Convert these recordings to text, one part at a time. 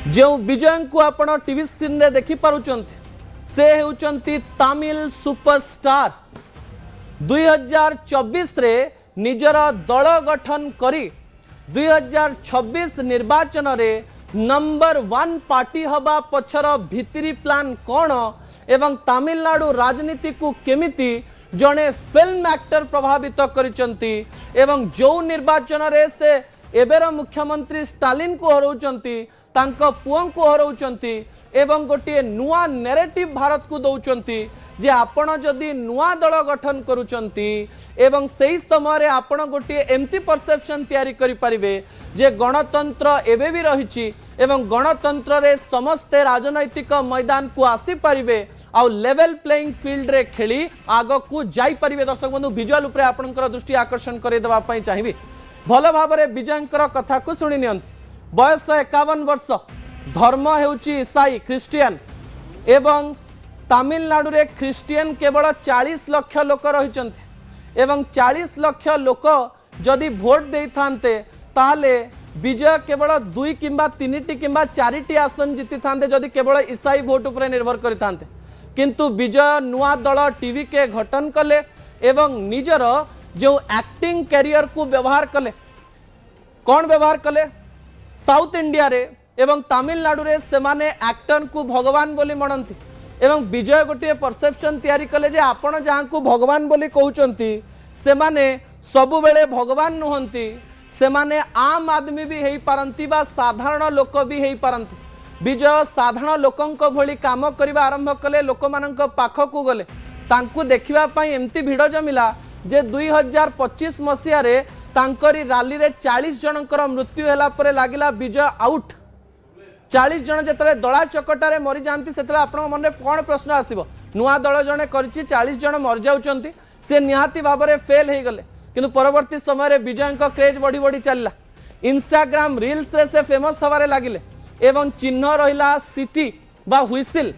जो विजय को आपण टीवी स्क्रीन रे देखि पारुचंती से हेउचंती तमिल सुपरस्टार 2024 रे निजर दल गठन करी 2026 निर्वाचन रे नंबर 1 पार्टी हवा पछर भितरी प्लान कौन एवं तमिलनाडु राजनीति को केमिति जड़े फिल्म एक्टर प्रभावित करिसंती एवं जो निर्वाचन रे से एबेर मुख्यमंत्री स्टालिन को हरौचंती तांको पुओं को हरौचंती एवं गोटे नुआ नैरेटिव भारत को दौचंती जे आपण जदि नुआ दल गठन करुचंती एवं सही समय रे आपण गोटे एमती परसेप्शन तैयारी करि परिबे जे गणतंत्र एबे भी रहिछि एवं गणतंत्र रे समस्ते राजनैतिक मैदान को आसी परिबे आ लेवल प्लेइंग फील्ड रे खेली आगो को जाई परिबे। दर्शक बंधु विजुअल उपरे आपनकर दृष्टि आकर्षण करे देबा पई चाहिबी भल भाबरे विजयंकर कथा को सुनि नियंत। बयस 51 वर्ष धर्म हेउची ईसाई ख्रिस्टियन एवं तमिलनाडु रे ख्रिस्टियन केवल 40 लाख लोक रहिचंती एवं 40 लाख लोक जदि भोट देई थांते ताले विजय केवल 2 किंबा 3टी किंबा 4टी आसन जीति थांते जदि केवल ईसाई भोट उपरे निर्भर करि थांते किंतु विजय नुआ दल टीवी के गठन कले एवं निजर जो एक्टिंग कैरियर को व्यवहार कले कौन व्यवहार कले साउथ इंडिया रे एवं तमिलनाडु रे सेमाने एक्टर को भगवान बोली मनंती एवं विजय गोटे परसेप्शन तैयारी कले जे आपण जहाँ को भगवान बोली कहउचंती सेमाने सबु बेले भगवान नुहंती सेमाने आम आदमी भी हेई पारंती बा साधारण लोक भी हेई पारंती। विजय साधारण लोकंक भली काम करिबा आरंभ कले लोकमानंक पाखकू गले तांकू देखिबा पई एमती भिड़ जमिला जे 2025 मसीह रे तांकरी रैली रे 40 जनकर मृत्यु होला परे लागिला विजय आउट 40 जन जेतले दला चकटारे मरी जानती सेतले आपण मन कोन प्रश्न आसीबो नुआ दल जने करछि 40 जन मर जाउचंती से निहाती भाबरे फेल हे गले किंतु परवर्ती समय रे विजय का क्रेज बढ़ी बढ़ी चलला इंस्टाग्राम रील्स रे से फेमस हवारे लागिले एवं चिन्ह रहिला सिटी बा हुइसिल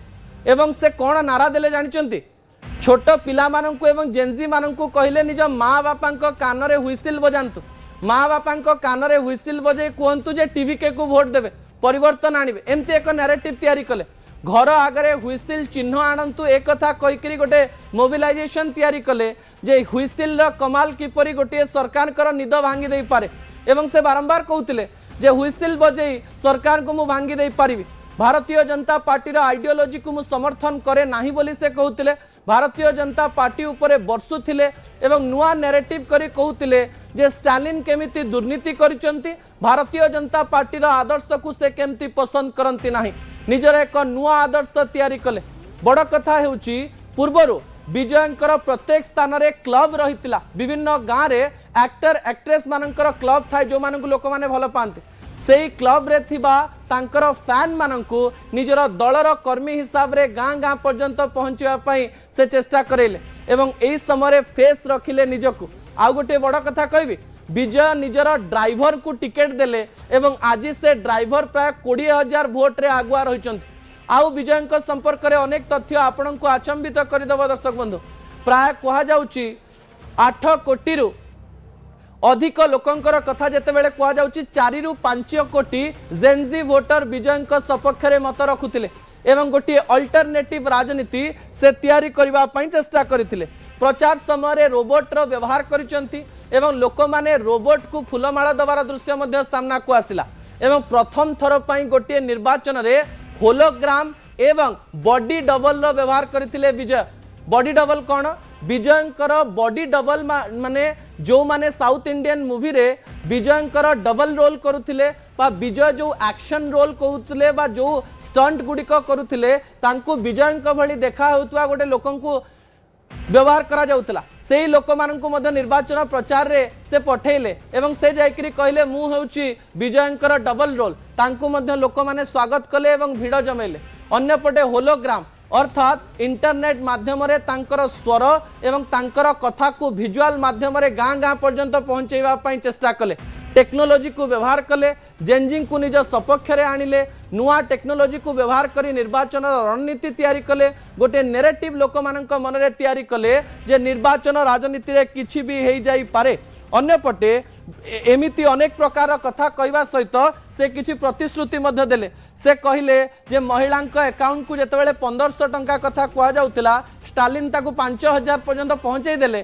एवं से कोन नारा देले जानिचंती छोट पिला माननकु एवं जेनजी माननकु कहिले निज माँ बापांक कान रे हुइसिल बजांतु माँ बापांक कान रे हुइसिल बजे कहंतु जे टीवी के को वोट देबे परिवर्तन आनिबे एमती एक नैरेटिव तैयारी कले घर आगरे हुइसिल चिन्ह आनंतु एक कथा कहिकरी गोटे मोबिलाइजेशन तैयारी कले जे हुइसिल र कमाल किपरि गोटे सरकार कर निद भांगी दे पारे एवं से बारंबार कहउतिले जे हुइसिल बजेई सरकार को मु भांगी दे पारिबी भारतीय जनता पार्टी रा आइडियोलॉजी को मु समर्थन करे नाही बोली से कहउतिले भारतीय जनता पार्टी उपरे बरसुथिले एवं नुआ नैरेटिव करी कहउतिले जे स्टालिन केमिति दुर्नीति करिसंती भारतीय जनता पार्टी रा आदर्श को से केमिति पसंद करंती नाही निजर एक नुआ आदर्श तैयारी कले। बड़ कथा हेउची पूर्वरु विजयंकर प्रत्येक स्थान रे क्लब रहितिला विभिन्न गाँव रे एक्टर एक्ट्रेस मानकर क्लब थाए जो मानकु लोक माने भल पाते सेही क्लब रे थिबा तांकर फैन मानकु निजर दलर कर्मी हिसाब रे गाँ गाँ पर्यंत पहुँचवा पई से चेष्टा करेले एवं एही समय फेस रखिले निजकु। आउ गोटे बड़ कथा कहबी विजय निजर ड्राइवर को टिकेट देले एवं आज से ड्राइवर प्राय 20,000 भोट रे आगुआ रहिचंती। आउ विजय संपर्क में अनेक तथ्य आपण को आचंबित करदेव दर्शक बंधु प्राय कह जाउची 8 कोटी रु अधिक लोकंकर कथा जेतेबेले कह जाउची 4 रु 5 कोटी जेनजी वोटर विजय सपक्ष में मत रखुतिले एवं गोटे अल्टरनेटिव राजनीति से तैयारी करबा पई चेष्टा करथिले। प्रचार समय रोबोट रो व्यवहार करिसंती एवं लोक माने रोबोट को फूलमाला दबार दृश्य मध्य सामना को आसिला एवं प्रथम थर पई गोटे निर्वाचन रे होलोग्राम एवं बॉडी डबल रो व्यवहार करथिले विजय। बॉडी डबल कौन विजयंकर बॉडी डबल माने जो माने साउथ इंडियन मूवी रे विजयंकर डबल रोल करुथिले बा विजय जो एक्शन रोल कहउथिले बा जो स्टंट गुडिक करुथिले तांको विजयंक भली देखा होतवा गोटे लोकंकु व्यवहार करा जाउतला सेही लोक माननकु मध्य निर्वाचन प्रचार रे से पठेले एवं से जाइकरी कहले मु हेउची विजयंकर डबल रोल तांको मध्य लोक माने स्वागत कले एवं भिड़ जमेले। अन्य पटे होलोग्राम अर्थात इंटरनेट माध्यम रे तांकर स्वर एवं तांकर कथा को विजुअल माध्यम रे गाँ गाँ पर्यंत पहुँचेबा पई चेष्टा कले टेक्नोलोजी को व्यवहार कले जेनजिंग को निज सपक्ष रे आनिले नुआ टेक्नोलोजी को व्यवहार करी निर्वाचन रणनीति तैयारी कले गोटे नैरेटिव लोक मानक मन रे तैयारी कले जे निर्वाचन राजनीति रे किछि भी हेई जाई पारे अन्यपटे एमिति अनेक प्रकार कथा कहवा सहित से किसी प्रतिश्रुति मध्य देले से कहले जे महिला अकाउंट को जितेबाला 1500 टंका कथा कहुला स्टालिन ताकू 5000 पर्यंत पहुंचाई देले।